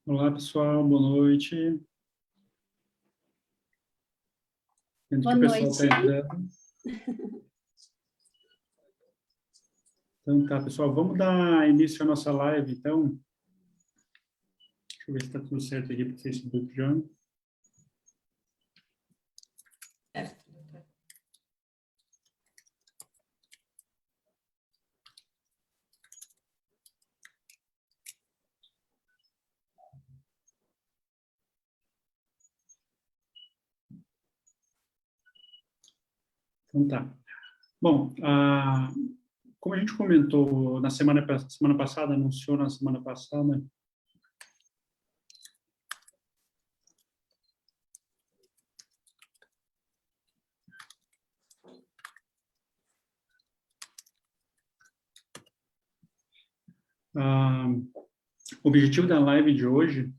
Olá, pessoal, boa noite. Vendo que Boa o pessoal noite. está entrando. Então tá, pessoal, vamos dar início à nossa live, então. Deixa eu ver se está tudo certo aqui para o Facebook já. Então tá. Bom, como a gente comentou na semana passada, anunciou na semana passada, o objetivo da live de hoje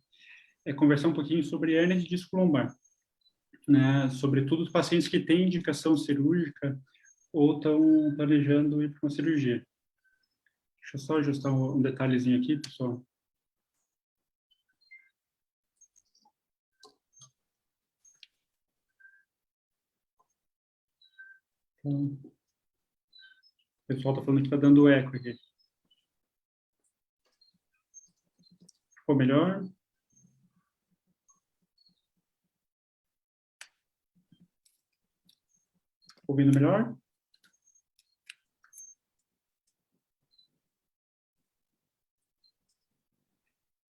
é conversar um pouquinho sobre hérnia de disco lombar, né? Sobretudo os pacientes que têm indicação cirúrgica ou estão planejando ir para uma cirurgia. Deixa eu só ajustar um detalhezinho aqui, pessoal. Então, o pessoal está falando que está dando eco aqui. Ficou melhor? Ouvindo melhor?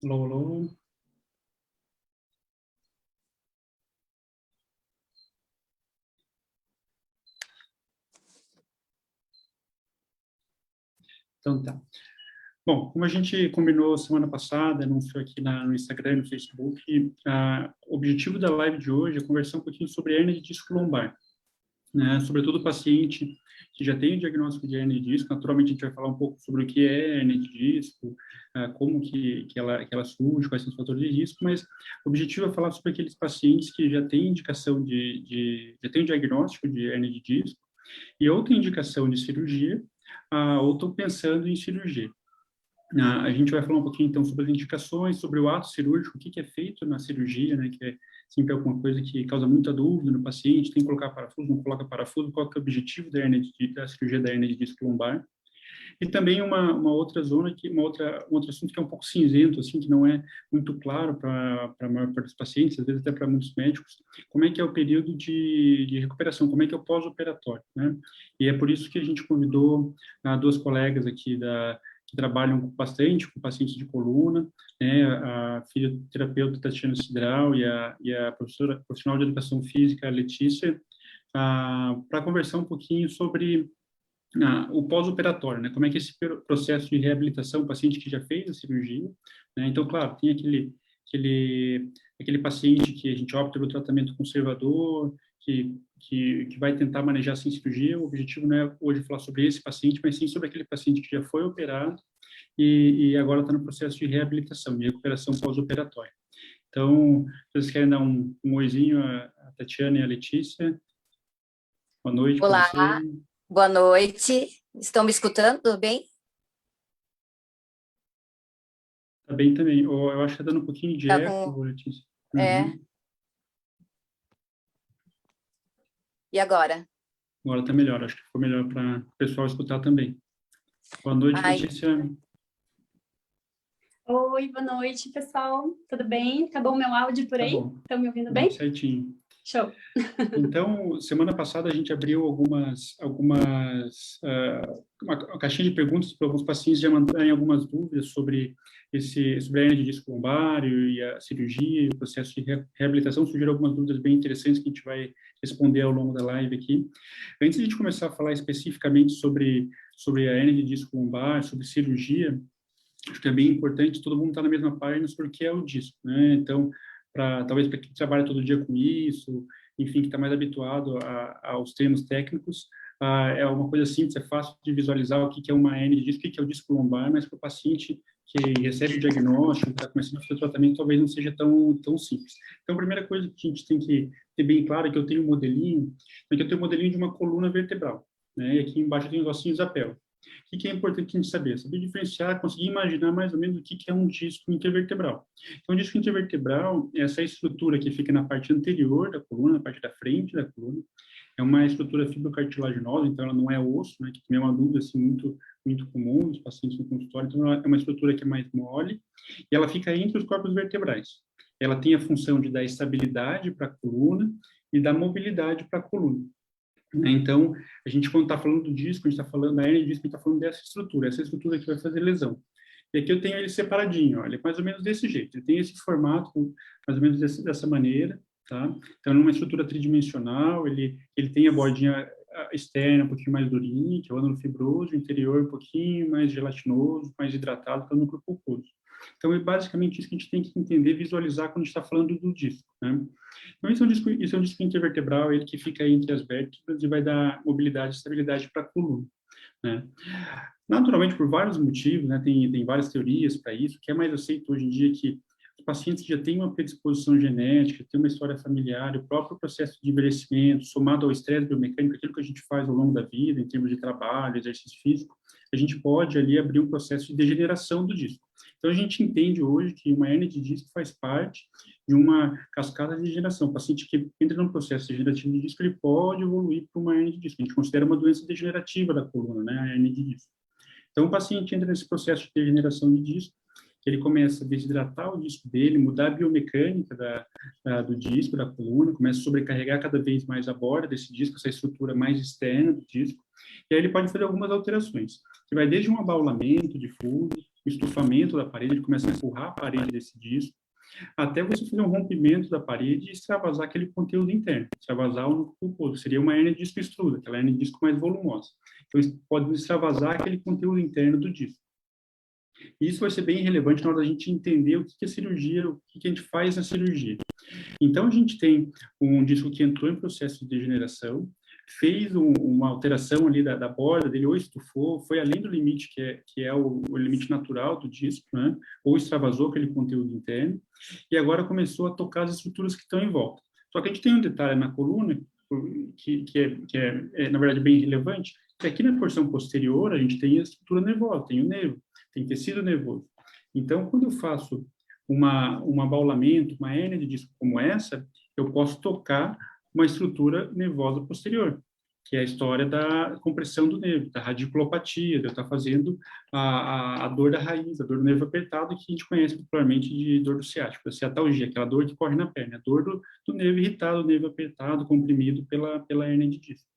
Alô, alô? Então tá. Bom, como a gente combinou semana passada, anunciou aqui no Instagram e no Facebook, o objetivo da live de hoje é conversar um pouquinho sobre hérnia de disco lombar, né? Sobretudo o paciente que já tem o diagnóstico de hérnia de disco. Naturalmente, a gente vai falar um pouco sobre o que é hérnia de disco, como que ela surge, quais são os fatores de risco, mas o objetivo é falar sobre aqueles pacientes que já têm indicação já têm o diagnóstico de hérnia de disco e outra indicação de cirurgia, ou estão pensando em cirurgia. A gente vai falar um pouquinho, então, sobre as indicações, sobre o ato cirúrgico, o que é feito na cirurgia, né, que é sempre alguma coisa que causa muita dúvida no paciente, tem que colocar parafuso, não coloca parafuso, qual que é o objetivo da cirurgia da hérnia de disco lombar. E também uma outra zona, um outro assunto que é um pouco cinzento, assim, que não é muito claro para a maior parte dos pacientes, às vezes até para muitos médicos, como é que é o período de recuperação, como é que é o pós-operatório, né? E é por isso que a gente convidou duas colegas aqui que trabalham bastante com pacientes de coluna, né, a fisioterapeuta Tatiana Cidral e a profissional de educação física, Letícia, para conversar um pouquinho sobre o pós-operatório, né? Como é que é esse processo de reabilitação, o paciente que já fez a cirurgia, né? Então, claro, tem aquele paciente que a gente opta pelo tratamento conservador, que vai tentar manejar sem cirurgia. O objetivo não é hoje falar sobre esse paciente, mas sim sobre aquele paciente que já foi operado e agora está no processo de reabilitação, de recuperação pós-operatória. Então, vocês querem dar um oizinho a Tatiana e a Letícia? Boa noite para Olá, vocês. boa noite. Estão me escutando? Tudo bem? Tá bem também. Eu acho que tá dando um pouquinho de Tá eco, Letícia. É. E agora? Agora tá melhor. Acho que ficou melhor para o pessoal escutar também. Boa noite, Ai. Letícia. Oi, boa noite, pessoal. Tudo bem? Acabou o meu áudio por aí? Tá bom. Estão me ouvindo Bom, bem? certinho. Show. Então, semana passada a gente abriu uma caixinha de perguntas para alguns pacientes já mandarem algumas dúvidas sobre a hernia de disco lombar e a cirurgia e o processo de reabilitação. Surgiram algumas dúvidas bem interessantes que a gente vai responder ao longo da live aqui. Antes de a gente começar a falar especificamente sobre a hernia de disco lombar, sobre cirurgia, acho que é bem importante todo mundo estar na mesma página sobre o que é o disco, né? Então, talvez para quem trabalha todo dia com isso, enfim, que está mais habituado aos termos técnicos, é uma coisa simples, é fácil de visualizar o que é uma hernia de disco, o que é o disco lombar, mas para o paciente que recebe o diagnóstico, que está começando a fazer o tratamento, talvez não seja tão simples. Então, a primeira coisa que a gente tem que ter bem claro é que eu tenho um modelinho de uma coluna vertebral, né? E aqui embaixo eu tenho os ossinhos da pelve. O que é importante a gente saber? Saber diferenciar, conseguir imaginar mais ou menos o que é um disco intervertebral. Então, o disco intervertebral é essa estrutura que fica na parte anterior da coluna, na parte da frente da coluna. É uma estrutura fibrocartilaginosa, então ela não é osso, né, que também é uma dúvida assim, muito comum dos pacientes no consultório. Então, ela é uma estrutura que é mais mole e ela fica entre os corpos vertebrais. Ela tem a função de dar estabilidade para a coluna e dar mobilidade para a coluna. Então, a gente, quando está falando do disco, a gente está falando da hernia de disco, a gente está falando dessa estrutura que vai fazer lesão. E aqui eu tenho ele separadinho, olha, é mais ou menos desse jeito. Ele tem esse formato, mais ou menos dessa maneira, tá? Então, numa estrutura tridimensional, ele tem a bordinha externa um pouquinho mais durinha, que é o ânulo fibroso, o interior um pouquinho mais gelatinoso, mais hidratado, que é o núcleo pulposo. Então, é basicamente isso que a gente tem que entender, visualizar quando a gente está falando do disco, né? Então, isso é um disco intervertebral, ele que fica entre as vértebras e vai dar mobilidade e estabilidade para a coluna, né? Naturalmente, por vários motivos, né, tem várias teorias para isso, o que é mais aceito hoje em dia é que os pacientes que já têm uma predisposição genética, têm uma história familiar, o próprio processo de envelhecimento, somado ao estresse biomecânico, aquilo que a gente faz ao longo da vida, em termos de trabalho, exercício físico, a gente pode ali abrir um processo de degeneração do disco. Então, a gente entende hoje que uma hernia de disco faz parte de uma cascata de degeneração. O paciente que entra num processo degenerativo de disco, ele pode evoluir para uma hernia de disco. A gente considera uma doença degenerativa da coluna, né, a hernia de disco. Então, o paciente entra nesse processo de degeneração de disco, que ele começa a desidratar o disco dele, mudar a biomecânica do disco, da coluna, começa a sobrecarregar cada vez mais a borda desse disco, essa estrutura mais externa do disco, e aí ele pode fazer algumas alterações, que vai desde um abaulamento difuso, o estufamento da parede, ele começa a empurrar a parede desse disco, até você fazer um rompimento da parede e extravasar aquele conteúdo interno, extravasar o núcleo pulposo, seria uma hernia de disco extrusa, aquela hernia de disco mais volumosa. Então, pode extravasar aquele conteúdo interno do disco. E isso vai ser bem relevante na hora da gente entender o que é cirurgia, o que a gente faz na cirurgia. Então, a gente tem um disco que entrou em processo de degeneração, fez uma alteração ali da borda dele, ou estufou, foi além do limite que é o limite natural do disco, né? Ou extravasou aquele conteúdo interno, e agora começou a tocar as estruturas que estão em volta. Só que a gente tem um detalhe na coluna, que é, na verdade, bem relevante, que aqui na porção posterior a gente tem a estrutura nervosa, tem o nervo, tem tecido nervoso. Então, quando eu faço um abaulamento, uma hérnia de disco como essa, eu posso tocar uma estrutura nervosa posterior, que é a história da compressão do nervo, da radiculopatia, de eu estar fazendo a dor da raiz, a dor do nervo apertado, que a gente conhece popularmente de dor do ciático, a ciatalgia, aquela dor que corre na perna, a dor do nervo irritado, o nervo apertado, comprimido pela hérnia de disco.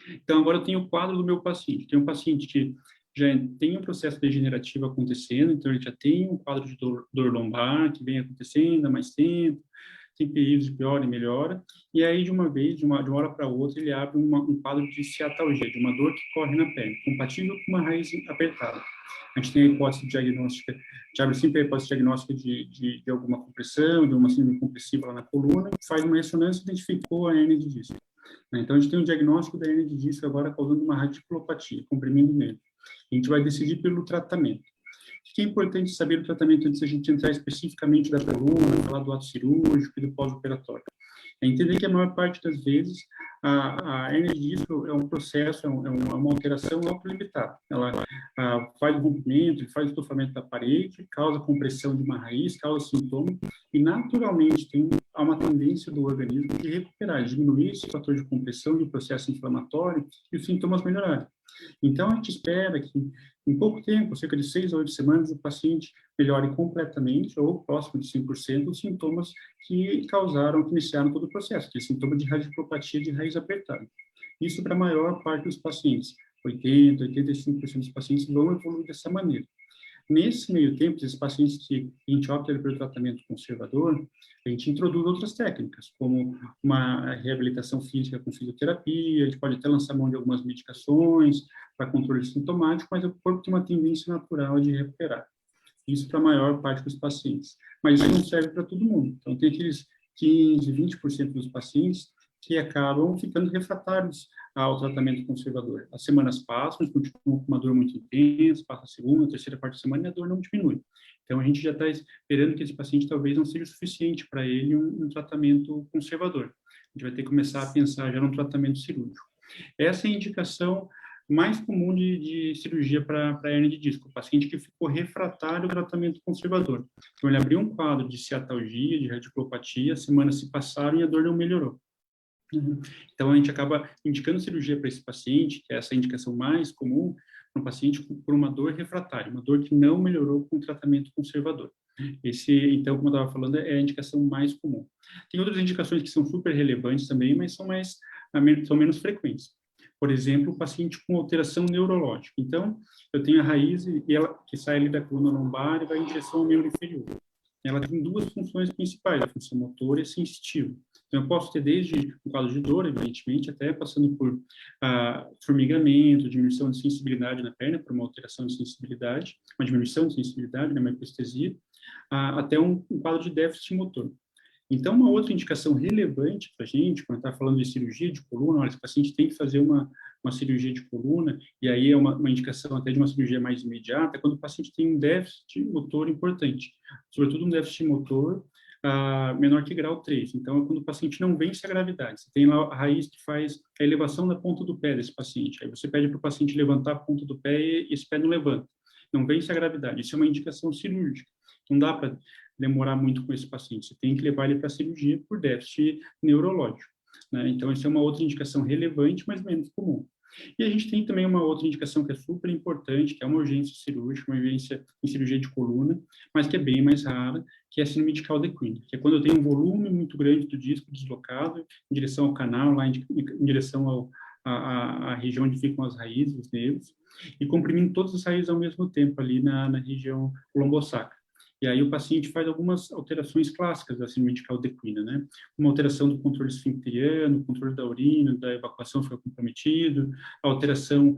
Então, agora eu tenho o quadro do meu paciente. Tem um paciente que já tem um processo degenerativo acontecendo, então ele já tem um quadro de dor lombar que vem acontecendo há mais tempo, tem períodos de piora e melhora, e aí de uma vez, de uma hora para outra, ele abre um quadro de ciatalgia, de uma dor que corre na perna, compatível com uma raiz apertada. A gente tem a hipótese diagnóstica, a gente abre sempre a hipótese diagnóstica de alguma compressão, de uma síndrome compressiva lá na coluna, faz uma ressonância e identificou a hernia de disco. Então, a gente tem um diagnóstico da hernia de disco agora causando uma radiculopatia, comprimindo o nervo. A gente vai decidir pelo tratamento. O que é importante saber do tratamento antes de a gente entrar especificamente da coluna, falar do ato cirúrgico e do pós-operatório? É entender que a maior parte das vezes a hernia de disco é um processo, é uma alteração autolimitada. Ela faz o rompimento, faz o estufamento da parede, causa compressão de uma raiz, causa sintoma, e naturalmente há uma tendência do organismo de recuperar, diminuir esse fator de compressão e o processo inflamatório e os sintomas melhorarem. Então, a gente espera que, em pouco tempo, cerca de 6 a 8 semanas, o paciente melhore completamente ou próximo de 100% os sintomas que iniciaram todo o processo, que é sintoma de radiculopatia de raiz apertada. Isso para a maior parte dos pacientes. 80, 85% dos pacientes vão evoluir dessa maneira. Nesse meio tempo, esses pacientes que a gente opta pelo tratamento conservador, a gente introduz outras técnicas, como uma reabilitação física com fisioterapia, a gente pode até lançar mão de algumas medicações para controle sintomático, mas o corpo tem uma tendência natural de recuperar. Isso para a maior parte dos pacientes. Mas isso não serve para todo mundo. Então, tem aqueles 15, 20% dos pacientes que acabam ficando refratários ao tratamento conservador. As semanas passam, eles continuam com uma dor muito intensa, passa a segunda, terceira, quarta semana e a dor não diminui. Então, a gente já está esperando que esse paciente talvez não seja suficiente para ele um tratamento conservador. A gente vai ter que começar a pensar já num tratamento cirúrgico. Essa é a indicação mais comum de cirurgia para hérnia de disco, o paciente que ficou refratário ao tratamento conservador. Então, ele abriu um quadro de ciatalgia, de radiculopatia, semanas se passaram e a dor não melhorou. Então, a gente acaba indicando cirurgia para esse paciente, que é essa indicação mais comum, para um paciente por uma dor refratária, uma dor que não melhorou com o tratamento conservador. Então, como eu estava falando, é a indicação mais comum. Tem outras indicações que são super relevantes também, mas são menos frequentes. Por exemplo, o paciente com alteração neurológica. Então, eu tenho a raiz que sai ali da coluna lombar e vai em direção ao membro inferior. Ela tem duas funções principais, a função motora e a sensitiva. Então, eu posso ter desde um quadro de dor, evidentemente, até passando por formigamento, diminuição de sensibilidade na perna, por uma alteração de sensibilidade, uma diminuição de sensibilidade, né, uma hipoestesia, até um quadro de déficit motor. Então, uma outra indicação relevante para a gente, quando está falando de cirurgia de coluna, olha, esse paciente tem que fazer uma cirurgia de coluna, e aí é uma indicação até de uma cirurgia mais imediata, quando o paciente tem um déficit motor importante, sobretudo um déficit motor menor que grau 3. Então, é quando o paciente não vence a gravidade. Você tem lá a raiz que faz a elevação da ponta do pé desse paciente. Aí você pede para o paciente levantar a ponta do pé e esse pé não levanta. Não vence a gravidade. Isso é uma indicação cirúrgica. Não dá para demorar muito com esse paciente. Você tem que levar ele para a cirurgia por déficit neurológico, né? Então, isso é uma outra indicação relevante, mas menos comum. E a gente tem também uma outra indicação que é super importante, que é uma urgência cirúrgica, uma urgência em cirurgia de coluna, mas que é bem mais rara, que é a síndrome de Cauda-Equina, que é quando eu tenho um volume muito grande do disco deslocado em direção ao canal, lá em direção à região onde ficam as raízes, os nervos, e comprimindo todas as raízes ao mesmo tempo ali na região lombosacra. E aí o paciente faz algumas alterações clássicas da síndrome de Cauda-Equina, né? Uma alteração do controle esfincteriano, o controle da urina, da evacuação foi comprometido, a alteração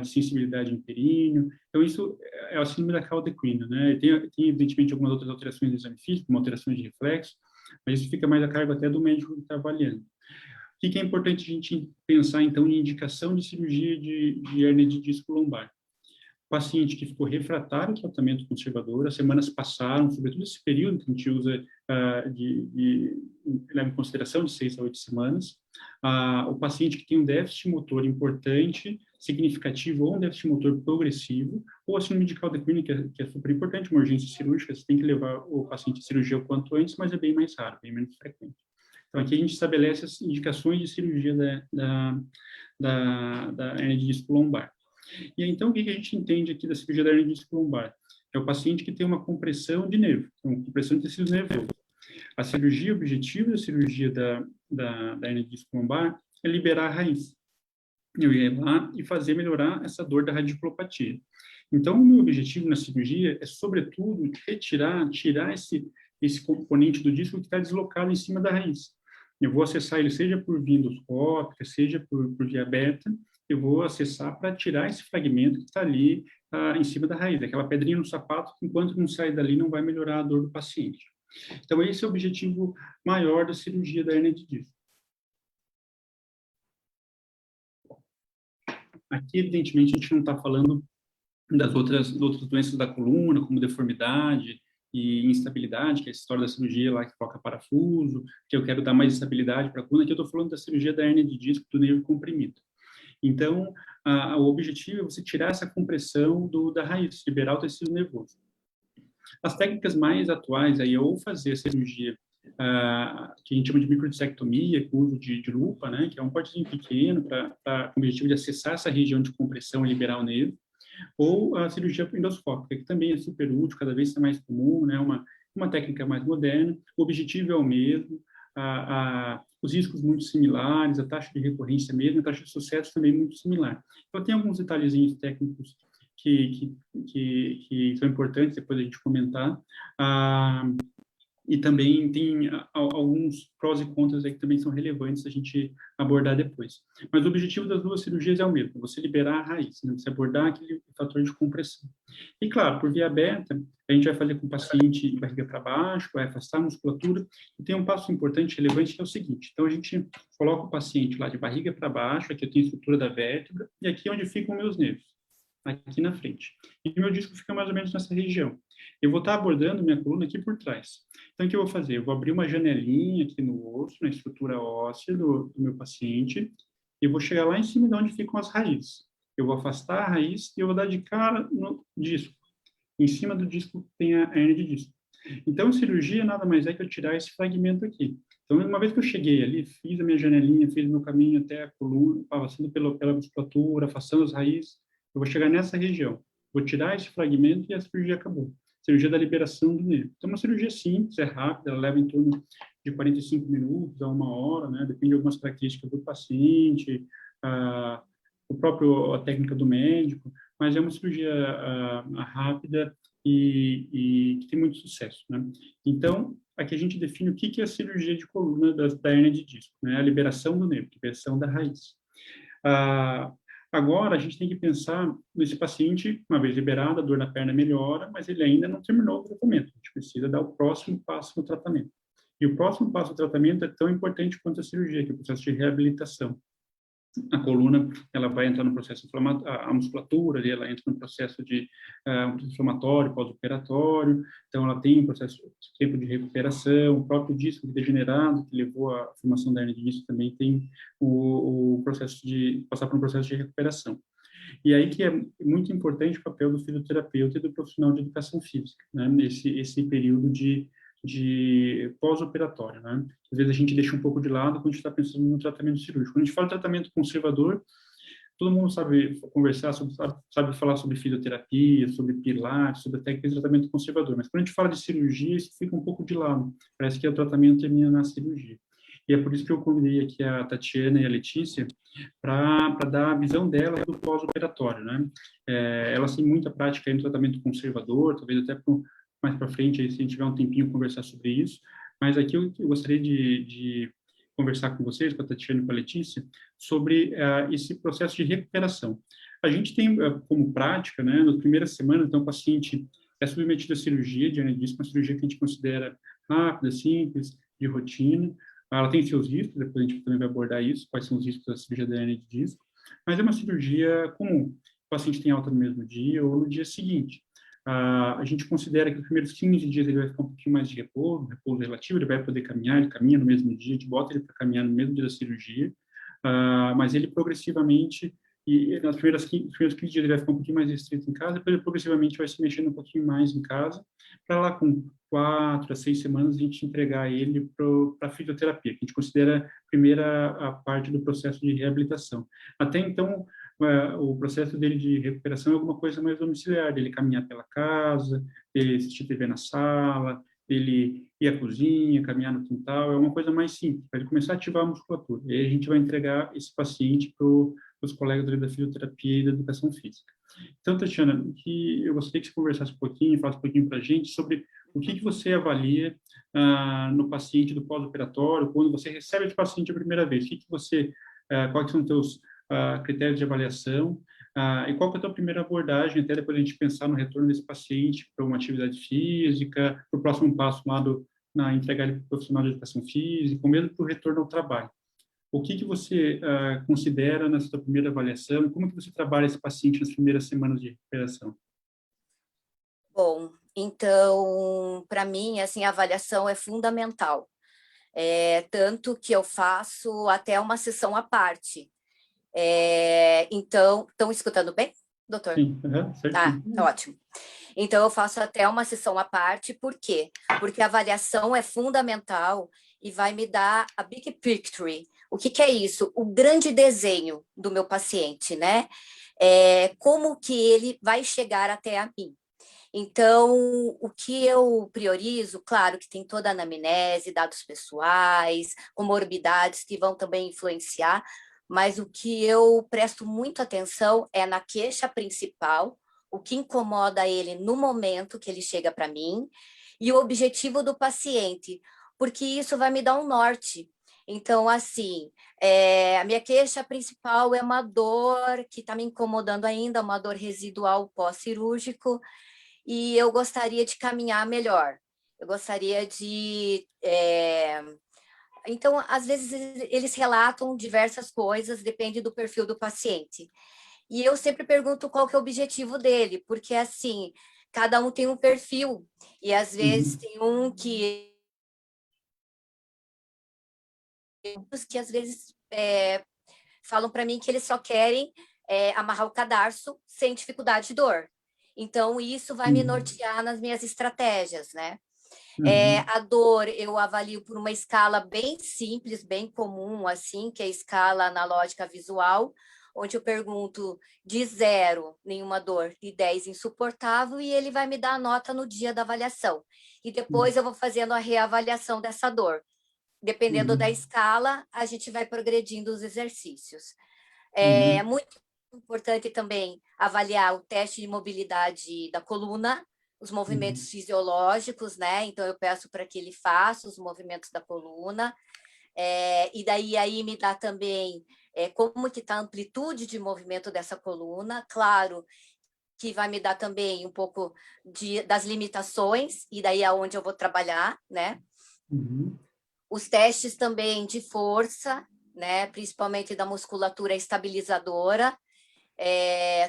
de sensibilidade em períneo. Então, isso é a síndrome da Cauda-Equina, né? Tem, evidentemente, algumas outras alterações do exame físico, como alterações de reflexo, mas isso fica mais a cargo até do médico que está avaliando. O que é importante a gente pensar, então, em indicação de cirurgia de hérnia de disco lombar? Paciente que ficou refratário ao tratamento conservador, as semanas passaram, sobretudo esse período que a gente usa leva em consideração de 6 a 8 semanas, o paciente que tem um déficit motor importante, significativo, ou um déficit motor progressivo, ou a síndrome de Cauda-Equina, que é super importante, uma urgência cirúrgica, você tem que levar o paciente à cirurgia o quanto antes, mas é bem mais raro, bem menos frequente. Então, aqui a gente estabelece as indicações de cirurgia da hérnia de disco lombar. E então, o que a gente entende aqui da cirurgia da hérnia de disco lombar? É o paciente que tem uma compressão de nervo, uma compressão de tecidos nervosos. A cirurgia, o objetivo da cirurgia da hérnia de disco lombar é liberar a raiz. Eu ia lá e fazer melhorar essa dor da radiculopatia. Então, o meu objetivo na cirurgia é, sobretudo, tirar esse componente do disco que está deslocado em cima da raiz. Eu vou acessar ele, seja por via endoscópica, seja por via aberta, eu vou acessar para tirar esse fragmento que está ali em cima da raiz, aquela pedrinha no sapato, que enquanto não sai dali não vai melhorar a dor do paciente. Então, esse é o objetivo maior da cirurgia da hérnia de disco. Aqui, evidentemente, a gente não está falando das outras doenças da coluna, como deformidade e instabilidade, que é a história da cirurgia lá que troca parafuso, que eu quero dar mais estabilidade para a coluna. Aqui eu estou falando da cirurgia da hérnia de disco do nervo comprimido. Então, o objetivo é você tirar essa compressão da raiz, liberar o tecido nervoso. As técnicas mais atuais aí é ou fazer a cirurgia que a gente chama de microdissectomia, com uso de lupa, né, que é um cortezinho pequeno com o objetivo de acessar essa região de compressão e liberar o nervo, ou a cirurgia endoscópica, que também é super útil, cada vez é mais comum, né, uma técnica mais moderna. O objetivo é o mesmo, os riscos muito similares, a taxa de recorrência mesmo, a taxa de sucesso também muito similar. Então, tem alguns detalhezinhos técnicos que são importantes depois a gente comentar. E também tem alguns prós e contras aí que também são relevantes a gente abordar depois. Mas o objetivo das duas cirurgias é o mesmo, você liberar a raiz, né? Você abordar aquele fator de compressão. E claro, por via aberta, a gente vai fazer com o paciente de barriga para baixo, vai afastar a musculatura, e tem um passo importante, relevante, que é o seguinte, então a gente coloca o paciente lá de barriga para baixo, aqui eu tenho a estrutura da vértebra, e aqui é onde ficam meus nervos, aqui na frente. E meu disco fica mais ou menos nessa região. Eu vou estar abordando minha coluna aqui por trás. Então, o que eu vou fazer? Eu vou abrir uma janelinha aqui no osso, na estrutura óssea do meu paciente, e vou chegar lá em cima de onde ficam as raízes. Eu vou afastar a raiz e eu vou dar de cara no disco. Em cima do disco tem a hernia de disco. Então, cirurgia nada mais é que eu tirar esse fragmento aqui. Então, uma vez que eu cheguei ali, fiz a minha janelinha, fiz meu caminho até a coluna, passando pela musculatura, afastando as raízes, eu vou chegar nessa região. Vou tirar esse fragmento e a cirurgia acabou. Cirurgia da liberação do nervo. Então, uma cirurgia simples, é rápida, ela leva em torno de 45 minutos a 1 hora, né? Depende de algumas características do paciente, a técnica do médico, mas é uma cirurgia rápida e que tem muito sucesso, né? Então, aqui a gente define o que é a cirurgia de coluna da hernia de disco, né? A liberação do nervo, liberação da raiz. Agora, a gente tem que pensar nesse paciente, uma vez liberado, a dor na perna melhora, mas ele ainda não terminou o tratamento. A gente precisa dar o próximo passo no tratamento. E o próximo passo do tratamento é tão importante quanto a cirurgia, que é o processo de reabilitação. A coluna, ela vai entrar no processo inflamatório, a musculatura ali, ela entra no processo de inflamatório, pós-operatório, então ela tem um processo, tempo de recuperação, o próprio disco degenerado, que levou à formação da hernia de disco, também tem o processo de passar por um processo de recuperação. E aí que é muito importante o papel do fisioterapeuta e do profissional de educação física, né, esse período de pós-operatório, né? Às vezes a gente deixa um pouco de lado quando a gente está pensando no tratamento cirúrgico. Quando a gente fala de tratamento conservador, todo mundo sabe conversar, sabe falar sobre fisioterapia, sobre pilates, sobre a técnica de tratamento conservador, mas quando a gente fala de cirurgia, isso fica um pouco de lado. Parece que o tratamento termina na cirurgia. E é por isso que eu convidei aqui a Tatiana e a Letícia para dar a visão dela do pós-operatório, né? Elas têm muita prática no tratamento conservador, talvez até mais para frente, aí, se a gente tiver um tempinho, conversar sobre isso. Mas aqui eu gostaria de conversar com vocês, com a Tatiana e com a Letícia, sobre esse processo de recuperação. A gente tem como prática, né, na primeira semana, então, o paciente é submetido à cirurgia de hernia de disco, uma cirurgia que a gente considera rápida, simples, de rotina. Ela tem seus riscos, depois a gente também vai abordar isso, quais são os riscos da cirurgia da hernia de disco, mas é uma cirurgia comum. O paciente tem alta no mesmo dia ou no dia seguinte. A gente considera que nos primeiros 15 dias ele vai ficar um pouquinho mais de repouso relativo, ele vai poder caminhar, ele caminha no mesmo dia, a gente bota ele para caminhar no mesmo dia da cirurgia, mas ele progressivamente, e nos primeiros 15 dias ele vai ficar um pouquinho mais restrito em casa, depois ele progressivamente vai se mexendo um pouquinho mais em casa, para lá com 4 a 6 semanas a gente entregar ele para a fisioterapia, que a gente considera a primeira parte do processo de reabilitação. Até então, o processo dele de recuperação é alguma coisa mais domiciliar, ele caminhar pela casa, ele assistir TV na sala, ele ir à cozinha, caminhar no quintal, é uma coisa mais simples, para ele começar a ativar a musculatura. E aí a gente vai entregar esse paciente para os colegas da fisioterapia e da educação física. Então, Tatiana, eu gostaria que você conversasse um pouquinho, falasse um pouquinho para a gente sobre o que você avalia no paciente do pós-operatório, quando você recebe esse paciente a primeira vez, quais são os teus critérios de avaliação, e qual que é a tua primeira abordagem, até depois a gente pensar no retorno desse paciente para uma atividade física, para o próximo passo lá na entregar ele para o profissional de educação física, ou mesmo para o retorno ao trabalho. O que você considera nessa tua primeira avaliação e como que você trabalha esse paciente nas primeiras semanas de recuperação? Bom, então, para mim, assim, a avaliação é fundamental. Tanto que eu faço até uma sessão à parte. Então, estão escutando bem, doutor? Sim, certinho. Ótimo. Então, eu faço até uma sessão à parte, por quê? Porque a avaliação é fundamental e vai me dar a big picture. O que é isso? O grande desenho do meu paciente, né? Como que ele vai chegar até a mim. Então, o que eu priorizo, claro que tem toda a anamnese, dados pessoais, comorbidades que vão também influenciar, mas o que eu presto muito atenção é na queixa principal, o que incomoda ele no momento que ele chega para mim, e o objetivo do paciente, porque isso vai me dar um norte. Então, assim, a minha queixa principal é uma dor que está me incomodando ainda, uma dor residual pós-cirúrgico, e eu gostaria de caminhar melhor. Eu gostaria de... Então, às vezes, eles relatam diversas coisas, depende do perfil do paciente. E eu sempre pergunto qual que é o objetivo dele, porque, assim, cada um tem um perfil, e às vezes tem um que às vezes falam para mim que eles só querem amarrar o cadarço sem dificuldade de dor. Então, isso vai me nortear nas minhas estratégias, né? A dor eu avalio por uma escala bem simples, bem comum, assim, que é a escala analógica visual, onde eu pergunto de 0, nenhuma dor, de 10, insuportável, e ele vai me dar a nota no dia da avaliação. E depois eu vou fazendo a reavaliação dessa dor. Dependendo da escala, a gente vai progredindo os exercícios. É muito importante também avaliar o teste de mobilidade da coluna, os movimentos fisiológicos, né? Então, eu peço para que ele faça os movimentos da coluna. E daí aí me dá também como que está a amplitude de movimento dessa coluna. Claro que vai me dar também um pouco das limitações, e daí é onde eu vou trabalhar, né? Os testes também de força, né? Principalmente da musculatura estabilizadora,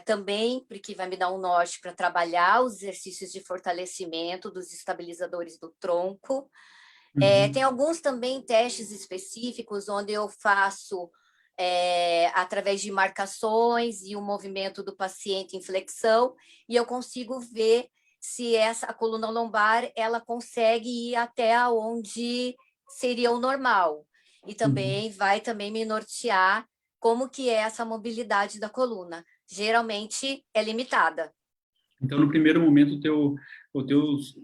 também, porque vai me dar um norte para trabalhar os exercícios de fortalecimento dos estabilizadores do tronco. Tem alguns também testes específicos onde eu faço através de marcações e o movimento do paciente em flexão, e eu consigo ver se a coluna lombar ela consegue ir até onde seria o normal. E também vai também me nortear como que é essa mobilidade da coluna. Geralmente é limitada. Então, no primeiro momento, os teus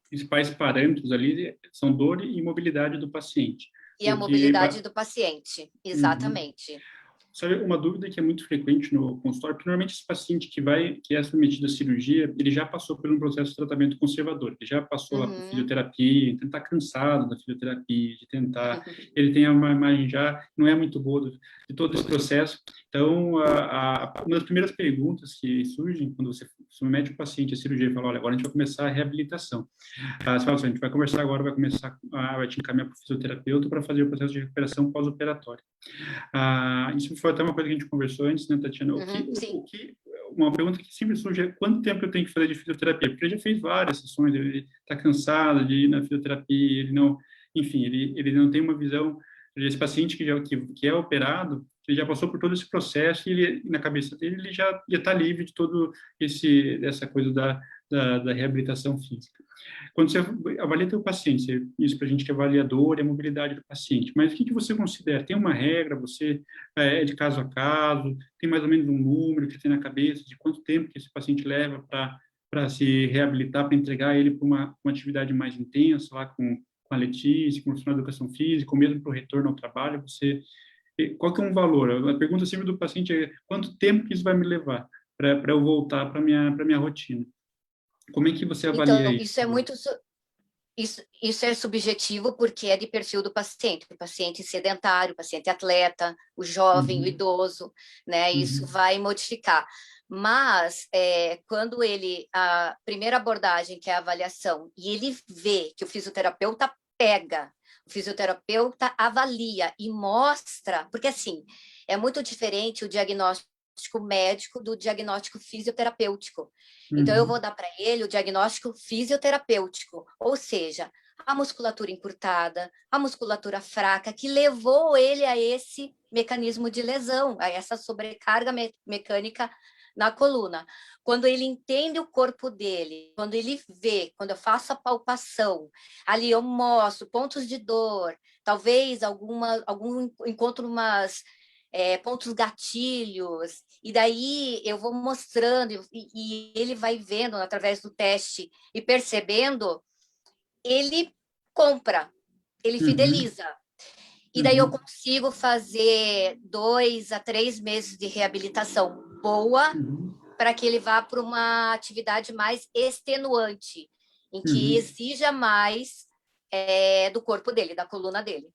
principais parâmetros ali são dor e mobilidade do paciente. E a mobilidade do paciente, exatamente. Sabe, uma dúvida que é muito frequente no consultório, porque normalmente esse paciente que é submetido à cirurgia, ele já passou por um processo de tratamento conservador, ele já passou lá por fisioterapia, então está cansado da fisioterapia, de tentar, ele tem uma imagem já, não é muito boa de todo esse processo. Então, uma das primeiras perguntas que surgem quando você submete o paciente à cirurgia e fala, olha, agora a gente vai começar a reabilitação. Você fala assim, a gente vai conversar agora, vai te encaminhar para o fisioterapeuta para fazer o processo de recuperação pós-operatória. Isso foi até uma coisa que a gente conversou antes, né, Tatiana? Uma pergunta que sempre surge é quanto tempo eu tenho que fazer de fisioterapia? Porque ele já fez várias sessões, ele está cansado de ir na fisioterapia, ele não, enfim, ele não tem uma visão. Esse paciente que é operado, ele já passou por todo esse processo e na cabeça dele ele já ia estar livre de todo dessa coisa da reabilitação física. Quando você avalia teu paciente, isso para a gente que é avaliador, é a mobilidade do paciente, mas o que você considera? Tem uma regra, você é de caso a caso, tem mais ou menos um número que você tem na cabeça de quanto tempo que esse paciente leva para se reabilitar, para entregar ele para uma atividade mais intensa, lá com a Letícia, com o profissional de educação física, ou mesmo para o retorno ao trabalho, qual que é um valor? A pergunta sempre do paciente é quanto tempo que isso vai me levar para eu voltar para minha rotina? Como é que você avalia então, isso? Isso é muito... Isso é subjetivo porque é de perfil do paciente, o paciente sedentário, o paciente atleta, o jovem, o idoso, né? Isso vai modificar. Mas quando a primeira abordagem, que é a avaliação, e ele vê que o fisioterapeuta pega, o fisioterapeuta avalia e mostra, porque assim, é muito diferente o diagnóstico médico do diagnóstico fisioterapêutico. Então, eu vou dar para ele o diagnóstico fisioterapêutico, ou seja, a musculatura encurtada, a musculatura fraca, que levou ele a esse mecanismo de lesão, a essa sobrecarga mecânica na coluna. Quando ele entende o corpo dele, quando ele vê, quando eu faço a palpação, ali eu mostro pontos de dor, talvez encontro pontos gatilhos, e daí eu vou mostrando, e ele vai vendo através do teste e percebendo, ele compra, ele fideliza. E daí eu consigo fazer 2 a 3 meses de reabilitação boa para que ele vá para uma atividade mais extenuante, em que exija mais do corpo dele, da coluna dele.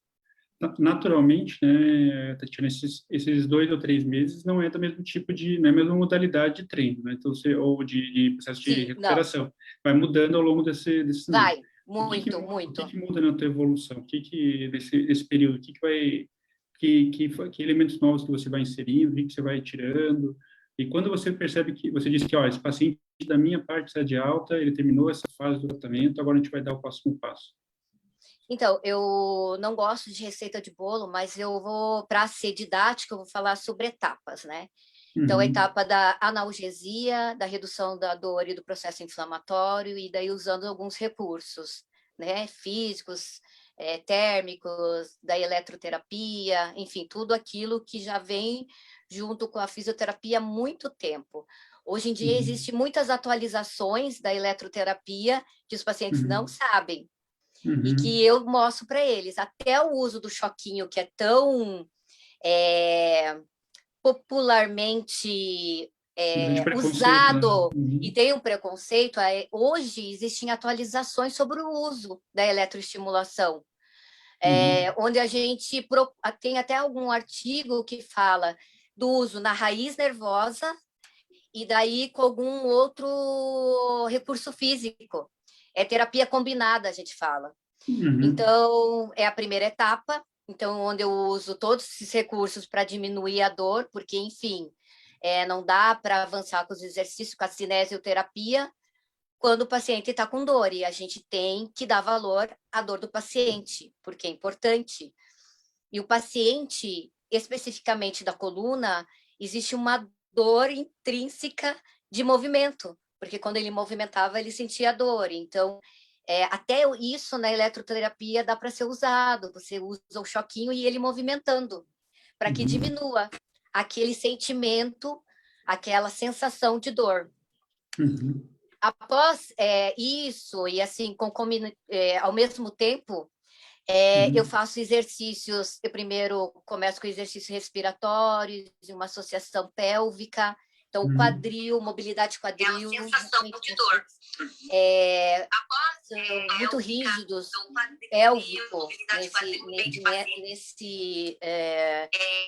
Naturalmente, né, Tatiana, esses 2 ou 3 meses não é do mesmo tipo não é a mesma modalidade de treino, né? Então, ou de processo de recuperação. Não. Vai mudando ao longo desse Vai, muito. O que muda na tua evolução? Desse período, que elementos novos que você vai inserindo, o que você vai tirando? E quando você percebe você disse que, ó, esse paciente da minha parte está de alta, ele terminou essa fase do tratamento, agora a gente vai dar o próximo passo. Então, eu não gosto de receita de bolo, mas eu vou, para ser didática, eu vou falar sobre etapas, né? Então, a etapa da analgesia, da redução da dor e do processo inflamatório, e daí usando alguns recursos, né, físicos, térmicos, da eletroterapia, enfim, tudo aquilo que já vem junto com a fisioterapia há muito tempo. Hoje em dia, existem muitas atualizações da eletroterapia que os pacientes não sabem, e que eu mostro para eles. Até o uso do choquinho, que é tão popularmente usado, né? e tem um preconceito, hoje existem atualizações sobre o uso da eletroestimulação, onde a gente tem até algum artigo que fala do uso na raiz nervosa e daí com algum outro recurso físico. É terapia combinada, a gente fala. Então, é a primeira etapa, então, onde eu uso todos esses recursos para diminuir a dor, porque, enfim, não dá para avançar com os exercícios, com a cinesioterapia, quando o paciente está com dor, e a gente tem que dar valor à dor do paciente, porque é importante. E o paciente, especificamente da coluna, existe uma dor intrínseca de movimento, porque quando ele movimentava, ele sentia dor. Então, até isso na eletroterapia dá para ser usado. Você usa o choquinho e ele movimentando, para que diminua aquele sentimento, aquela sensação de dor. Após isso, e assim, ao mesmo tempo, eu faço exercícios, eu primeiro começo com exercícios respiratórios, uma associação pélvica, então quadril, mobilidade quadril. É a sensação de dor. São muito rígidos, pélvico,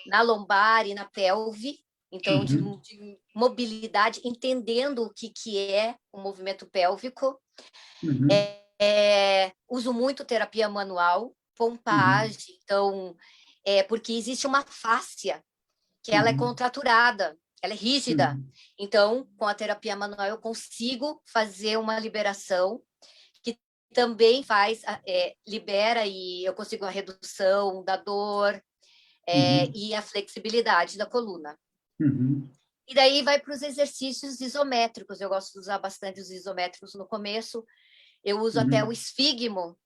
na lombar e na pelve, então de mobilidade, entendendo o que é o movimento pélvico. Uso muito terapia manual, pompagem, então, porque existe uma fáscia que ela é contraturada, ela é rígida. Então, com a terapia manual, eu consigo fazer uma liberação que também libera, e eu consigo a redução da dor e a flexibilidade da coluna. E daí vai para os exercícios isométricos. Eu gosto de usar bastante os isométricos no começo. Eu uso até o esfigmo,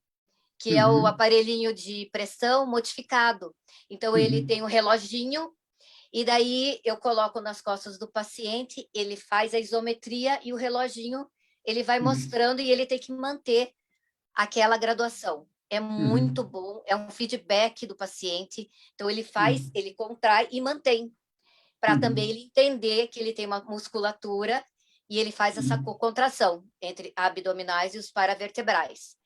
que é o aparelhinho de pressão modificado. Então, ele tem um reloginho, e daí eu coloco nas costas do paciente, ele faz a isometria e o reloginho, ele vai mostrando, e ele tem que manter aquela graduação. É muito bom, é um feedback do paciente. Então, ele faz, ele contrai e mantém, para também ele entender que ele tem uma musculatura, e ele faz essa contração entre abdominais e os paravertebrais.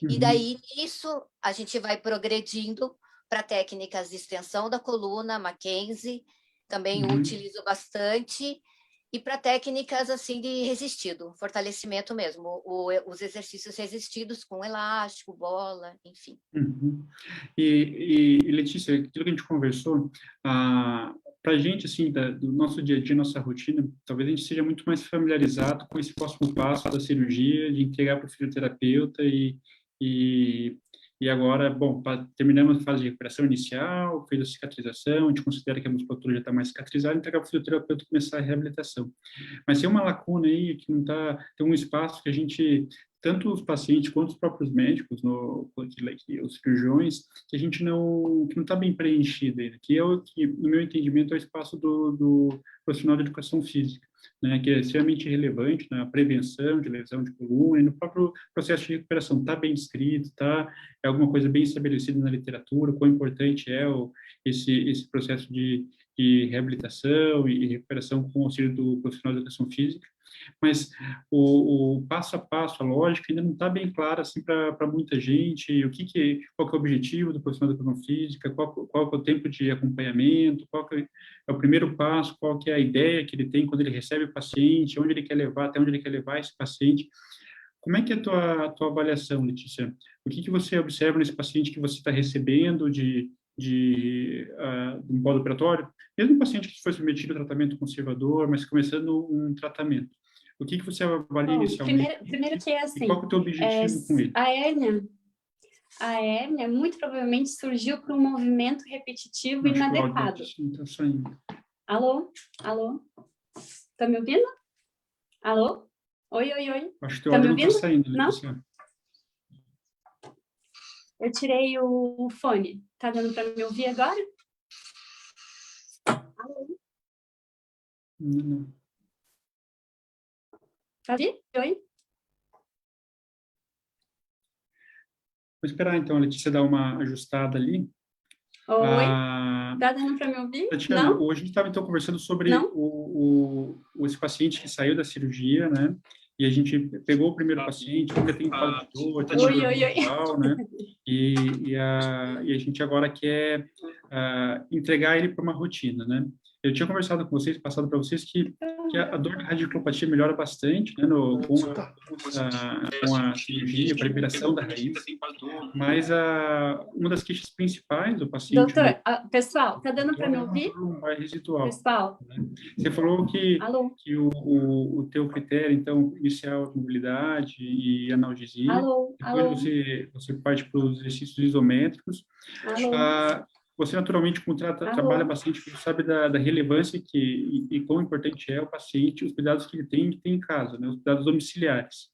E daí, nisso, a gente vai progredindo para técnicas de extensão da coluna, Mackenzie, também utilizo bastante, e para técnicas assim de resistido, fortalecimento mesmo, os exercícios resistidos com elástico, bola, enfim. E Letícia, aquilo que a gente conversou, para a gente, assim, do nosso dia a dia, nossa rotina, talvez a gente seja muito mais familiarizado com esse próximo passo da cirurgia, de entregar para o fisioterapeuta e agora, bom, terminamos a fase de recuperação inicial, fez a cicatrização, a gente considera que a musculatura já está mais cicatrizada, entregar para o fisioterapeuta começar a reabilitação. Mas tem uma lacuna aí que não está, tem um espaço que a gente, tanto os pacientes quanto os próprios médicos, os cirurgiões, que a gente que não está bem preenchido ainda, que no meu entendimento, é o espaço do profissional de educação física, né, que é extremamente relevante na prevenção de lesão de coluna e no próprio processo de recuperação. Está bem descrito, é alguma coisa bem estabelecida na literatura, quão importante é esse processo de reabilitação e recuperação com o auxílio do profissional de educação física, mas o passo a passo, a lógica, ainda não está bem clara assim, para muita gente, qual que é o objetivo do profissional de educação física, qual que é o tempo de acompanhamento, qual que é o primeiro passo, qual que é a ideia que ele tem quando ele recebe o paciente, onde ele quer levar, até onde ele quer levar esse paciente. Como é que é a tua avaliação, Letícia? O que você observa nesse paciente que você está recebendo de um pós-operatório, mesmo um paciente que foi submetido a tratamento conservador, mas começando um tratamento? O que você avalia inicialmente? Primeiro que é assim, e qual que é o teu objetivo com ele? A hérnia muito provavelmente surgiu por um movimento repetitivo inadequado. Está saindo. Alô? Alô? Tá me ouvindo? Alô? Oi, oi, oi. Acho que teu Tá me áudio não está ouvindo? saindo, Não? Letícia. Eu tirei o fone. Tá dando para me ouvir agora? Alô? Não. Tá ouvindo? Oi? Vou esperar, então, a Letícia dar uma ajustada ali. Oi? Ah, Tá dando para me ouvir? Tatiana, Não? hoje a gente estava, então, conversando sobre Não? esse paciente que saiu da cirurgia, né? E a gente pegou o primeiro paciente, ainda tem fase de dor, está de Oi, dor oi, oi. visual, né? E a gente agora quer entregar ele para uma rotina, né? Eu tinha conversado com vocês, passado para vocês que a dor da radiculopatia melhora bastante, né? Com a cirurgia, com a liberação da raiz, mas uma das queixas principais do paciente, Doutor, pessoal, tá dando para me ouvir? dor lombar residual, Pessoal, né? Você falou que alô? o teu critério, então, inicial é mobilidade e analgesia, Alô? depois Alô? você parte para os exercícios isométricos. Alô? Você, naturalmente, como trabalha Alô? bastante, você sabe da relevância e quão importante é o paciente, os cuidados que ele tem em casa, né? Os cuidados domiciliares.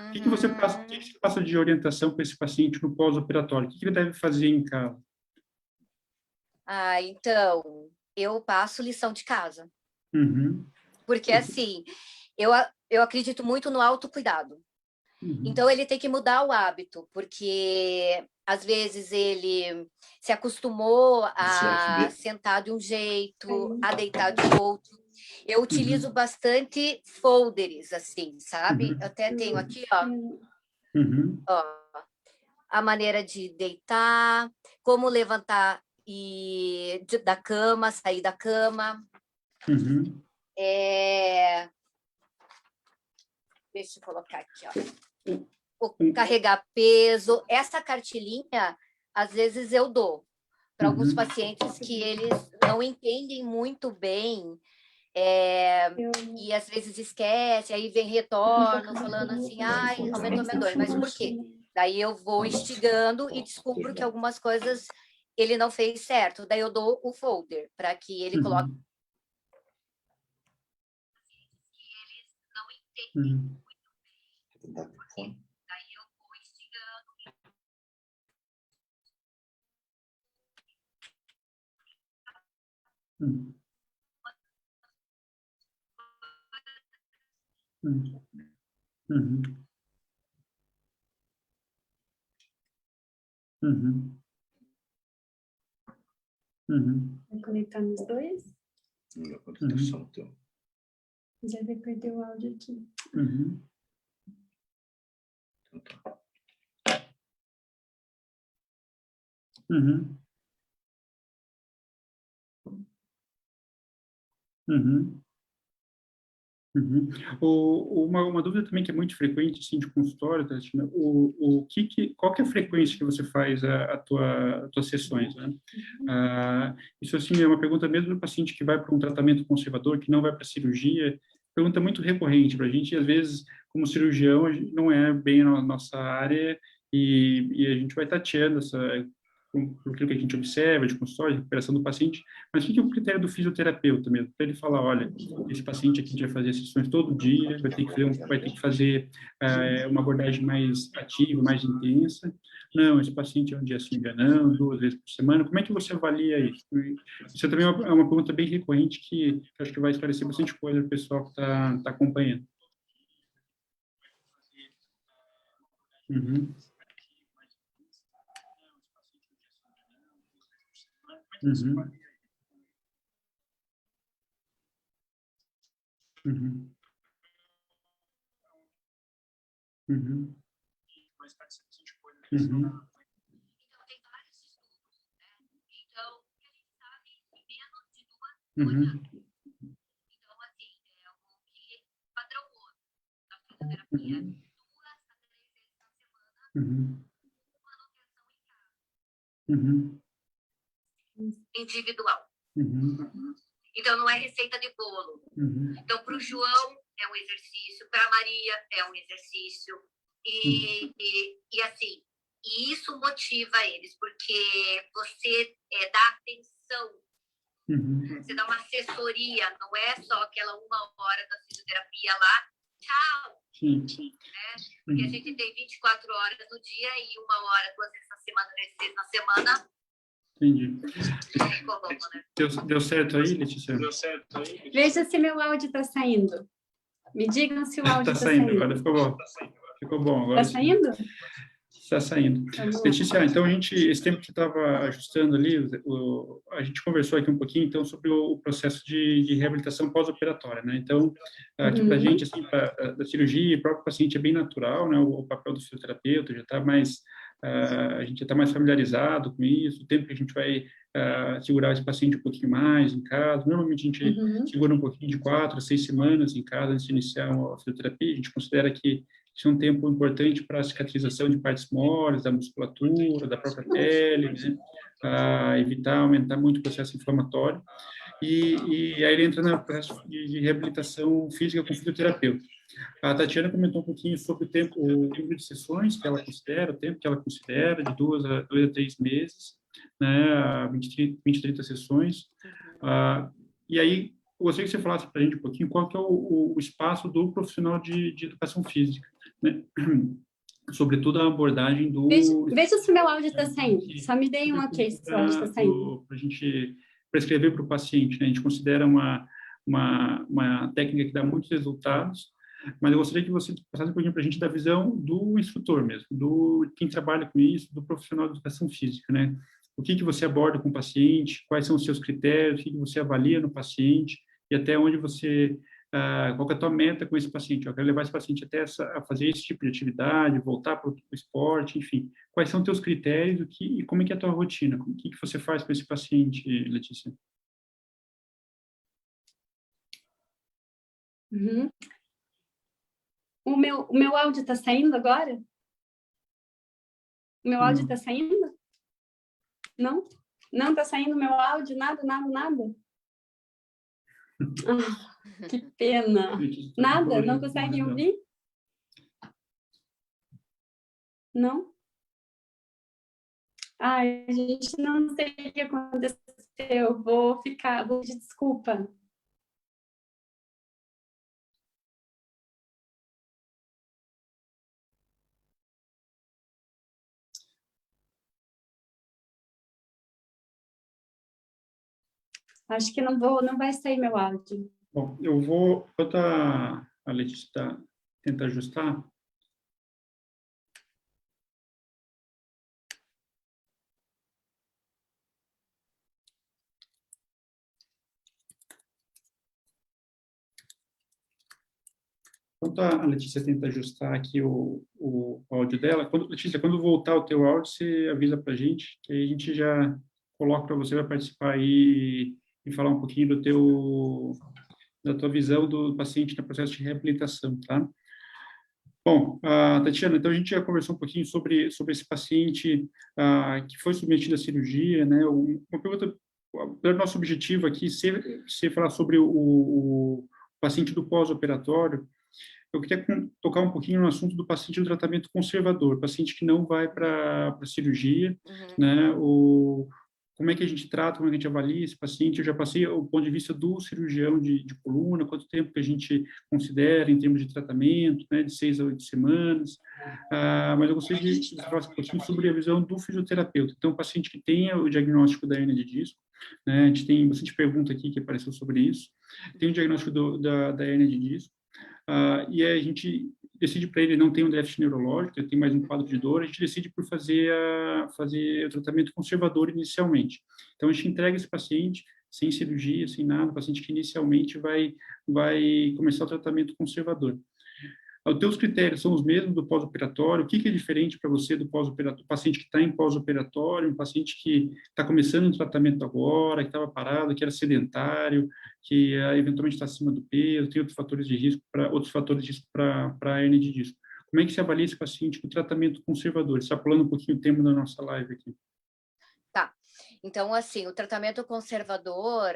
O que você passa, o que você passa de orientação para esse paciente no pós-operatório? O que ele deve fazer em casa? Então, eu passo lição de casa. Uhum. Porque, assim, eu acredito muito no autocuidado. Então, ele tem que mudar o hábito, porque, às vezes, ele se acostumou a sentar de um jeito, a deitar de outro. Eu utilizo bastante folders, assim, sabe? Eu até tenho aqui, ó, a maneira de deitar, como levantar da cama, sair da cama. Deixa eu colocar aqui, ó. Carregar peso. Essa cartilinha, às vezes eu dou para alguns pacientes que eles não entendem muito bem e às vezes esquece, aí vem retorno falando assim, ai, aumentou minha dor, mas por quê? Daí eu vou instigando e descubro que algumas coisas ele não fez certo. Daí eu dou o folder para que ele coloque. Eles não entendem muito bem. Daí eu vou instigando. Vai conectar nos dois? Minha conectação, então. Já vai perder o áudio aqui. Uma dúvida também que é muito frequente, assim, de consultório, Tatiana, qual que é a frequência que você faz as tuas sessões, né? Isso, assim, é uma pergunta mesmo do paciente que vai para um tratamento conservador, que não vai para cirurgia, pergunta muito recorrente para a gente, e às vezes, como cirurgião, a gente não é bem a nossa área, e a gente vai tateando por aquilo que a gente observa de consultório, de recuperação do paciente, mas o que é o critério do fisioterapeuta mesmo? Para ele falar, olha, esse paciente aqui a gente vai fazer sessões todo dia, vai ter que fazer uma abordagem mais ativa, mais intensa. Não, esse paciente é um dia sim, um dia não, 2 vezes por semana. Como é que você avalia isso? Isso também é uma pergunta bem recorrente que eu acho que vai esclarecer bastante coisa para o pessoal que está acompanhando. Uhum. Uhum. Uhum. Uhum. Uhum. Então, tem vários estudos, né? Então, o que a gente sabe em menos de 2 manhãs. Então, assim, é o que padrão ouro da fisioterapia. 2 a 3 vezes na semana, manutenção em casa. Individual. Então, não é receita de bolo. Então, para o João, é um exercício, para a Maria, é um exercício. E assim, e isso motiva eles, porque você dá atenção Você dá uma assessoria, não é só aquela 1 hora da fisioterapia lá, tchau. Sim. Né? Porque a gente tem 24 horas no dia e 1 hora, 2 vezes na semana, 3 vezes na semana. Entendi. Não tem como, né? Deu certo aí, Letícia? Veja se meu áudio está saindo. Me digam se o áudio Está está saindo, saindo. agora ficou bom. Ficou bom agora. Está saindo? Está saindo. Letícia, então esse tempo que você estava ajustando ali, a gente conversou aqui um pouquinho, então, sobre o processo de reabilitação pós-operatória, né? Então, aqui para a gente, assim, da cirurgia, o próprio paciente é bem natural, né? O papel do fisioterapeuta já está mais, a gente já está mais familiarizado com isso, o tempo que a gente vai segurar esse paciente um pouquinho mais em casa, normalmente a gente segura um pouquinho de 4 a 6 semanas em casa antes de iniciar a fisioterapia, a gente considera que isso é um tempo importante para a cicatrização de partes moles, da musculatura, da própria pele, né? Evitar aumentar muito o processo inflamatório. E aí ele entra no processo de reabilitação física com fisioterapeuta. A Tatiana comentou um pouquinho sobre o número de sessões que ela considera, o tempo que ela considera, de 2 a 3 meses, né? 20, 30 sessões. E aí, eu gostaria que você falasse para a gente um pouquinho qual que é o espaço do profissional de educação física, né? Sobretudo a abordagem do... Veja se meu áudio está saindo. Só me deem um ok se o áudio está saindo. Para a gente prescrever para o paciente, né? A gente considera uma técnica que dá muitos resultados, mas eu gostaria que você passasse um pouquinho para a gente da visão do instrutor mesmo, do quem trabalha com isso, do profissional de educação física, né? O que você aborda com o paciente, quais são os seus critérios, o que você avalia no paciente e até onde você... qual é a tua meta com esse paciente? Eu quero levar esse paciente até a fazer esse tipo de atividade, voltar para o esporte, enfim. Quais são os teus critérios e como é que é a tua rotina? O que você faz com esse paciente, Letícia? O meu áudio está saindo agora? O meu áudio está saindo? Não? Não está saindo meu áudio? Nada? Que pena. Nada? Não conseguem ouvir? Não? Ai, gente, não sei o que aconteceu. Vou pedir desculpa. Acho que não vai sair meu áudio. Bom, enquanto a Letícia tenta ajustar, aqui o áudio dela, Letícia, quando voltar o teu áudio, você avisa para a gente, que aí a gente já coloca para você, vai participar aí e falar um pouquinho da tua visão do paciente no processo de reabilitação, tá? Bom, Tatiana, então a gente já conversou um pouquinho sobre esse paciente que foi submetido à cirurgia, né? Uma pergunta, o nosso objetivo aqui, se falar sobre o paciente do pós-operatório, eu queria tocar um pouquinho no assunto do paciente do tratamento conservador, paciente que não vai para a cirurgia, né? Como é que a gente trata, como é que a gente avalia esse paciente? Eu já passei o ponto de vista do cirurgião de coluna, quanto tempo que a gente considera em termos de tratamento, né, de 6 a 8 semanas, mas eu gostaria de falar um pouquinho sobre a visão do fisioterapeuta. Então, o paciente que tenha o diagnóstico da hernia de disco, né, a gente tem bastante pergunta aqui que apareceu sobre isso, tem o diagnóstico da hernia de disco, e a gente decide para ele não ter um déficit neurológico, ele tem mais um quadro de dor, a gente decide por fazer o tratamento conservador inicialmente. Então, a gente entrega esse paciente sem cirurgia, sem nada, o paciente que inicialmente vai começar o tratamento conservador. Os teus critérios são os mesmos do pós-operatório? O que é diferente para você do pós-operatório? Paciente que está em pós-operatório, um paciente que está começando um tratamento agora, que estava parado, que era sedentário, que eventualmente está acima do peso, tem outros fatores de risco para a hernia de disco. Como é que se avalia esse paciente com tratamento conservador? Está pulando um pouquinho o tema da nossa live aqui. Tá. Então, assim, o tratamento conservador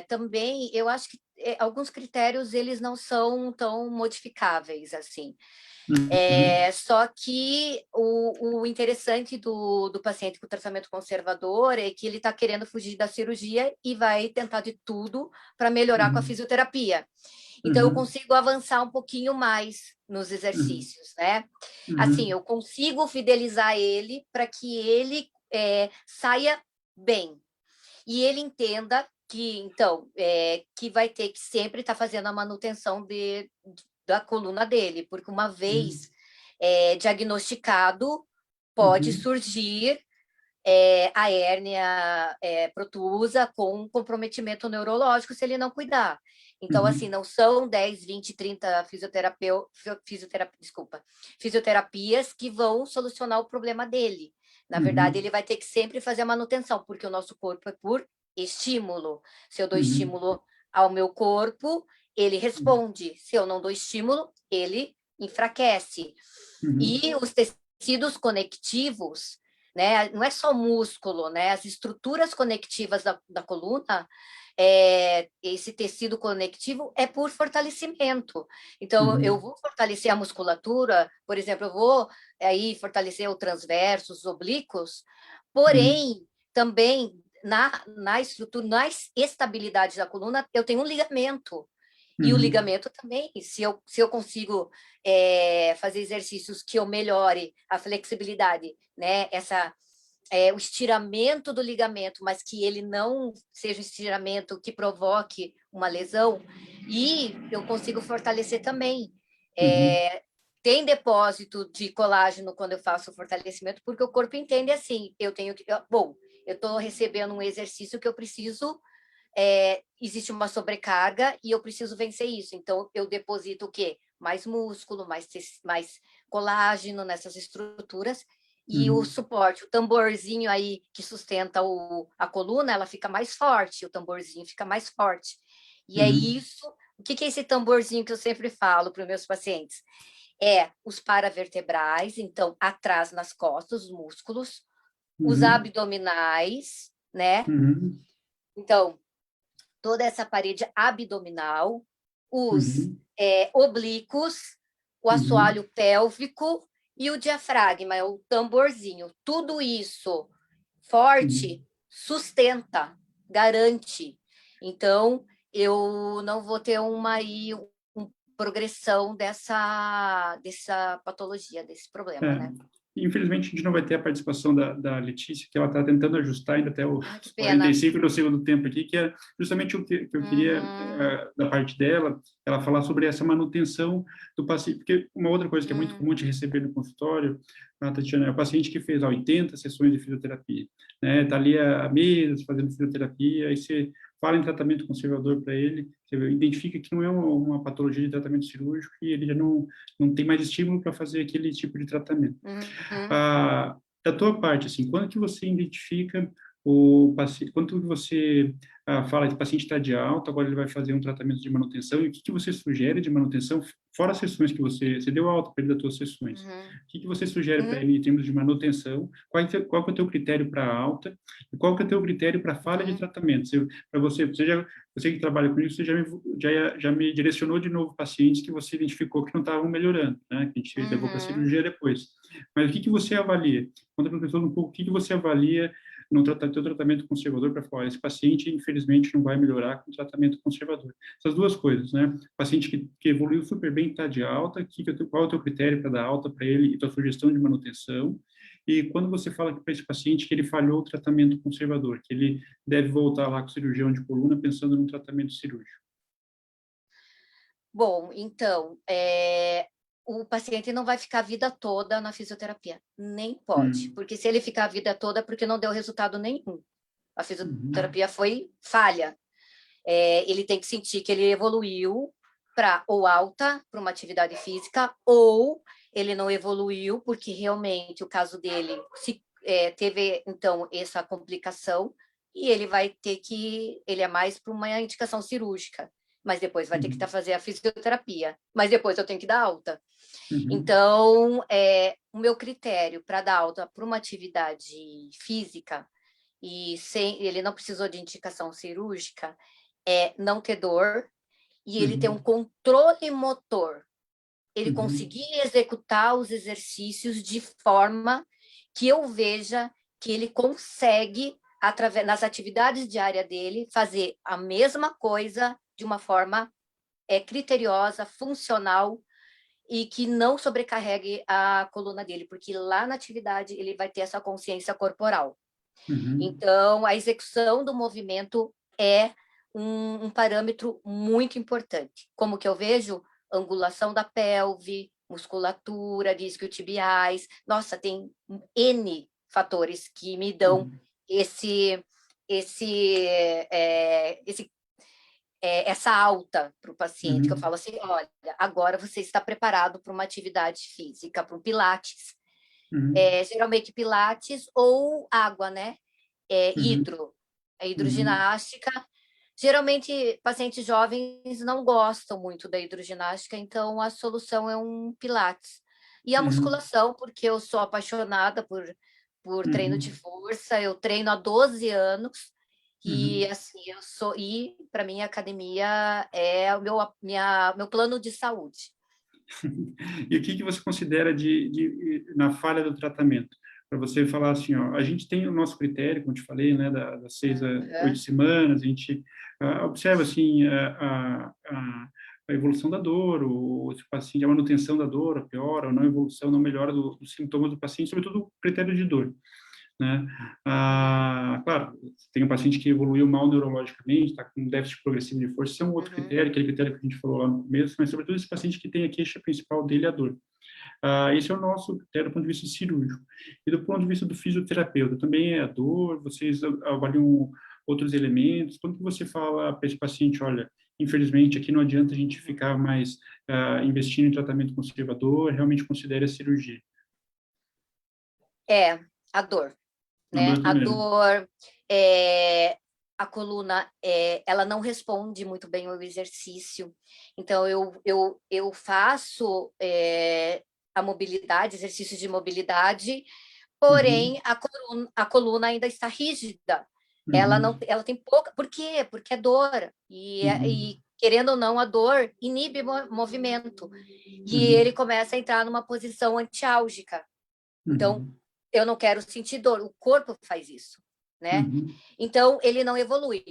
também, eu acho que alguns critérios, eles não são tão modificáveis, assim. Só que o interessante do paciente com tratamento conservador é que ele está querendo fugir da cirurgia e vai tentar de tudo para melhorar com a fisioterapia. Então, eu consigo avançar um pouquinho mais nos exercícios, né? Assim, eu consigo fidelizar ele para que ele saia bem. E ele entenda que, então, que vai ter que sempre estar fazendo a manutenção da coluna dele, porque uma vez diagnosticado, pode surgir a hérnia protusa com comprometimento neurológico se ele não cuidar. Então, assim, não são 10, 20, 30 fisioterapias que vão solucionar o problema dele. Na verdade, ele vai ter que sempre fazer a manutenção, porque o nosso corpo é por estímulo. Se eu dou estímulo ao meu corpo, ele responde. Se eu não dou estímulo, ele enfraquece. E os tecidos conectivos, né, não é só músculo, né, as estruturas conectivas da coluna, esse tecido conectivo é por fortalecimento. Então, eu vou fortalecer a musculatura, por exemplo, eu vou aí fortalecer o transverso, os oblíquos, porém, também na estrutura, na estabilidade da coluna, eu tenho um ligamento. E o ligamento também, se eu consigo fazer exercícios que eu melhore a flexibilidade, né? O estiramento do ligamento, mas que ele não seja um estiramento que provoque uma lesão, e eu consigo fortalecer também. Tem depósito de colágeno quando eu faço o fortalecimento, porque o corpo entende assim, eu estou recebendo um exercício que eu preciso, existe uma sobrecarga e eu preciso vencer isso. Então, eu deposito o quê? Mais músculo, mais colágeno nessas estruturas, e o suporte, o tamborzinho aí que sustenta a coluna, ela fica mais forte, o tamborzinho fica mais forte. E é isso. O que é esse tamborzinho que eu sempre falo para os meus pacientes? Os paravertebrais, então, atrás nas costas, os músculos, os abdominais, né? Então, toda essa parede abdominal, os oblíquos, o assoalho pélvico e o diafragma, é o tamborzinho. Tudo isso forte sustenta, garante. Então, eu não vou ter uma progressão dessa patologia, desse problema, né? Infelizmente, a gente não vai ter a participação da Letícia, que ela está tentando ajustar ainda até os que pena. 45 do segundo tempo aqui, que é justamente o que eu queria, da parte dela, ela falar sobre essa manutenção do paciente. Porque uma outra coisa que é muito comum de receber no consultório, Tatiana, é o paciente que fez 80 sessões de fisioterapia, né? Está ali há meses fazendo fisioterapia, aí você fala em tratamento conservador para ele, você identifica que não é uma patologia de tratamento cirúrgico e ele já não tem mais estímulo para fazer aquele tipo de tratamento. Da tua parte, assim, quando que você identifica o paciente, quando que você fala que o paciente está de alta, agora ele vai fazer um tratamento de manutenção, e o que que você sugere de manutenção, fora as sessões que você deu alta para ele das tuas sessões, o que que você sugere para ele em termos de manutenção, qual que é o teu critério para alta, e qual que é o teu critério para falha de tratamento? Para você que trabalha com isso, você já me direcionou de novo pacientes que você identificou que não estavam melhorando, né, que a gente levou para a cirurgia depois. Mas o que que você avalia? Conta para a pessoa um pouco o que que você avalia no teu tratamento conservador para falar, esse paciente, infelizmente, não vai melhorar com o tratamento conservador. Essas duas coisas, né? Paciente que evoluiu super bem, está de alta, qual é o teu critério para dar alta para ele e tua sugestão de manutenção? E quando você fala para esse paciente que ele falhou o tratamento conservador, que ele deve voltar lá com o cirurgião de coluna pensando num tratamento cirúrgico. Bom, então, o paciente não vai ficar a vida toda na fisioterapia, nem pode, porque se ele ficar a vida toda é porque não deu resultado nenhum. A fisioterapia foi falha. Ele tem que sentir que ele evoluiu para ou alta, para uma atividade física, ou ele não evoluiu porque realmente o caso dele teve, então, essa complicação e ele vai ter que, ele é mais para uma indicação cirúrgica, mas depois vai ter que fazer a fisioterapia, mas depois eu tenho que dar alta. Então, o meu critério para dar alta para uma atividade física, e ele não precisou de indicação cirúrgica, é não ter dor e ele ter um controle motor ele Uhum. conseguir executar os exercícios de forma que eu veja que ele consegue, através nas atividades diárias dele, fazer a mesma coisa de uma forma criteriosa, funcional, e que não sobrecarregue a coluna dele, porque lá na atividade ele vai ter essa consciência corporal. Uhum. Então, a execução do movimento é um parâmetro muito importante. Como que eu vejo? Angulação da pelve, musculatura, isquiotibiais. Nossa, tem N fatores que me dão Uhum. esse, essa alta para o paciente, que eu Uhum. falo assim, olha, agora você está preparado para uma atividade física, para um pilates. Uhum. Geralmente pilates ou água, né? Uhum. A Uhum. hidroginástica. Geralmente, pacientes jovens não gostam muito da hidroginástica, então a solução é um pilates. E a Uhum. musculação, porque eu sou apaixonada por treino de Uhum. força, eu treino há 12 anos, e Uhum. assim, e para mim a academia é o meu plano de saúde. E o que que você considera na falha do tratamento? Para você falar assim, ó, a gente tem o nosso critério, como eu te falei, né, das 6 a 8 Uhum. semanas, a gente observa, assim, a evolução da dor, se o paciente, a manutenção da dor, a piora ou não evolução, não melhora dos sintomas do paciente, sobretudo o critério de dor, né? Claro, tem um paciente que evoluiu mal neurologicamente, está com déficit progressivo de força, isso é um outro Uhum. critério, aquele critério que a gente falou lá no começo, mas sobretudo esse paciente que tem a queixa principal dele, a dor. Esse é o nosso critério do ponto de vista cirúrgico. E do ponto de vista do fisioterapeuta, também é a dor, vocês avaliam outros elementos, quando que você fala para esse paciente, olha, infelizmente aqui não adianta a gente ficar mais investindo em tratamento conservador, realmente considere a cirurgia. A dor. A dor Né? A primeiro. dor, a coluna, ela não responde muito bem ao exercício. Então, eu faço a mobilidade, exercícios de mobilidade, Uhum. porém a coluna ainda está rígida. Ela não, Uhum. ela tem pouca. Por quê? Porque é dor. Uhum. Querendo ou não, a dor inibe movimento. E ele Uhum. começa a entrar numa posição antiálgica. Então, Uhum. eu não quero sentir dor, o corpo faz isso, né? Uhum. Então, ele não evolui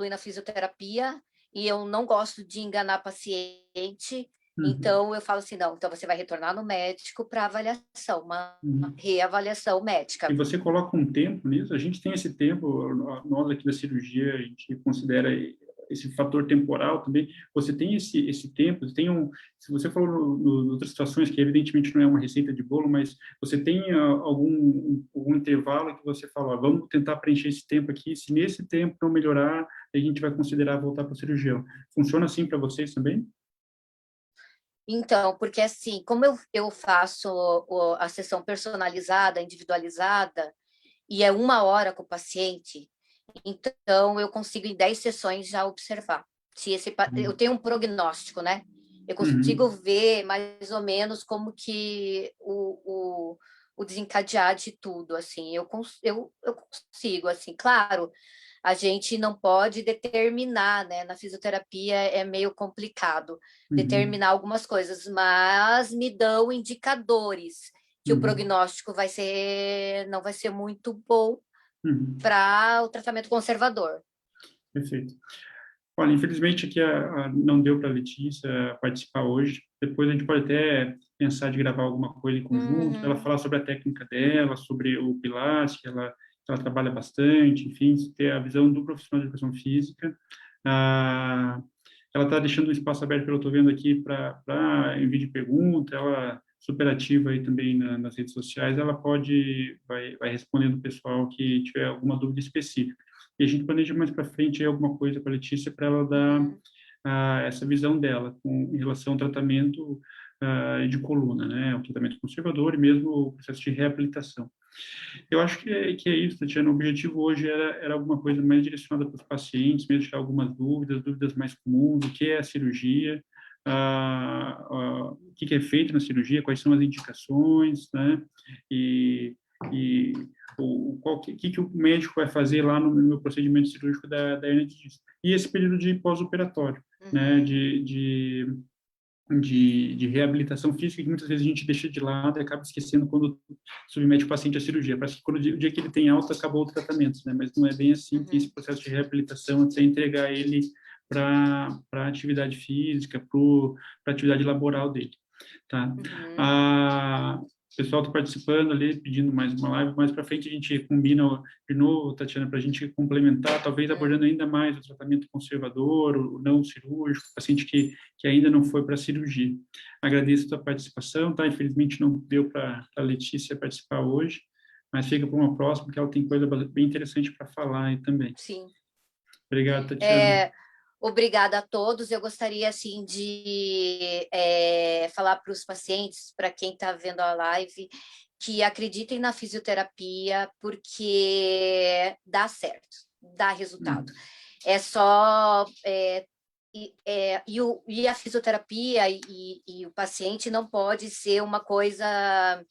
na fisioterapia, e eu não gosto de enganar paciente, Uhum. então eu falo assim, não, então você vai retornar no médico para avaliação, uma Uhum. reavaliação E médica. você coloca um tempo nisso? A gente tem esse tempo, nós aqui da cirurgia, a gente considera esse fator temporal também. Você tem esse tempo, tem se você falou em outras situações, que evidentemente não é uma receita de bolo, mas você tem algum intervalo que você fala, ó, vamos tentar preencher esse tempo aqui, se nesse tempo não melhorar, a gente vai considerar voltar para o cirurgião. Funciona assim para vocês também? Então, porque assim, como eu faço a sessão personalizada, individualizada, e é 1 hora com o paciente, então eu consigo em 10 sessões já observar. Eu tenho um prognóstico, né? Eu consigo Uhum. ver mais ou menos como que o desencadear de tudo, assim, eu consigo, assim, claro, a gente não pode determinar, né? Na fisioterapia é meio complicado Uhum. determinar algumas coisas, mas me dão indicadores que o Uhum. prognóstico não vai ser muito bom Uhum. para o tratamento conservador. Perfeito. Olha, infelizmente aqui não deu para a Letícia participar hoje. Depois a gente pode até pensar de gravar alguma coisa em conjunto, ela Uhum. falar sobre a técnica dela, sobre o Pilates, que ela trabalha bastante, enfim, ter a visão do profissional de educação física. Ah, ela está deixando um espaço aberto, pelo que eu estou vendo aqui, para envio de pergunta, ela super ativa aí também nas redes sociais, ela vai respondendo o pessoal que tiver alguma dúvida específica. E a gente planeja mais para frente aí alguma coisa com a Letícia para ela dar Uhum. essa visão dela em relação ao tratamento de coluna, né, o tratamento conservador e mesmo o processo de reabilitação. Eu acho que é isso, Tatiana. O objetivo hoje era alguma coisa mais direcionada para os pacientes, mesmo tirar algumas dúvidas mais comuns, o que é a cirurgia, o que é feito na cirurgia, quais são as indicações, né? E que o médico vai fazer lá no procedimento cirúrgico da hernia de disco. E esse período de pós-operatório, né? Uhum. de reabilitação física que muitas vezes a gente deixa de lado e acaba esquecendo quando submete o paciente à cirurgia. Parece que quando o dia que ele tem alta, acabou o tratamento, né? Mas não é bem assim, tem esse processo de reabilitação até entregar ele para a atividade física, para a atividade laboral dele, tá? O pessoal está participando ali, pedindo mais uma live, mais para frente a gente combina de novo, Tatiana, para a gente complementar, talvez abordando ainda mais o tratamento conservador, o não cirúrgico, o paciente que ainda não foi para a cirurgia. Agradeço a sua participação, tá? Infelizmente não deu para a Letícia participar hoje, mas fica para uma próxima, porque ela tem coisa bem interessante para falar aí também. Sim. Obrigado, Tatiana. Obrigada a todos. Eu gostaria, assim, de falar para os pacientes, para quem está vendo a live, que acreditem na fisioterapia, porque dá certo, dá resultado. É só... E a fisioterapia e o paciente não pode ser uma coisa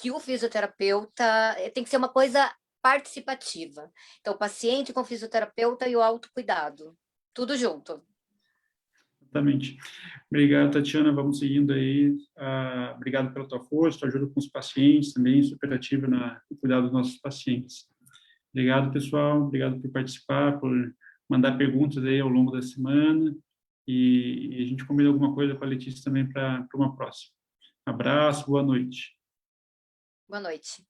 que o fisioterapeuta... Tem que ser uma coisa participativa. Então, o paciente com o fisioterapeuta e o autocuidado. Tudo junto. Exatamente. Obrigado, Tatiana. Vamos seguindo aí. Obrigado pela tua força, tua ajuda com os pacientes, também super ativa no cuidado dos nossos pacientes. Obrigado, pessoal. Obrigado por participar, por mandar perguntas aí ao longo da semana. E a gente combina alguma coisa com a Letícia também para uma próxima. Abraço, boa noite. Boa noite.